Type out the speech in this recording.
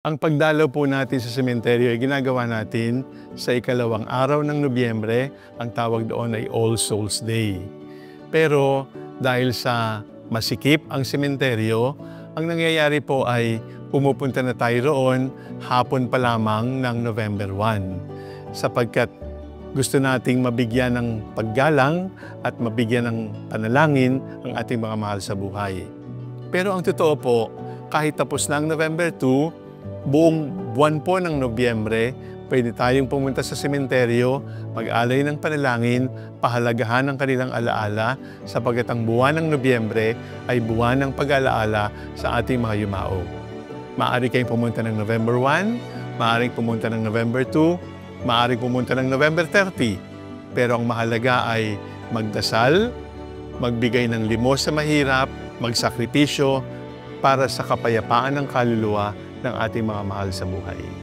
Ang pagdalaw po natin sa sementeryo ay ginagawa natin sa ikalawang araw ng Nobyembre. Ang tawag doon ay All Souls Day. Pero dahil sa masikip ang sementeryo, ang nangyayari po ay pumupunta na tayo roon hapon pa lamang ng November 1. Sapagkat gusto nating mabigyan ng paggalang at mabigyan ng panalangin ang ating mga mahal sa buhay. Pero ang totoo po, kahit tapos na ang November 2, buong buwan po ng Nobyembre, pwede tayong pumunta sa sementeryo, mag-alay ng panalangin, pahalagahan ang kanilang alaala, sapagkat ang buwan ng Nobyembre ay buwan ng pag-alaala sa ating mga yumao. Maaari kayong pumunta ng November 1, maaaring pumunta ng November 2, maaaring pumunta ng November 30. Pero ang mahalaga ay magdasal, magbigay ng limos sa mahirap, magsakripisyo para sa kapayapaan ng kaluluwa ng ating mga mahal sa buhay.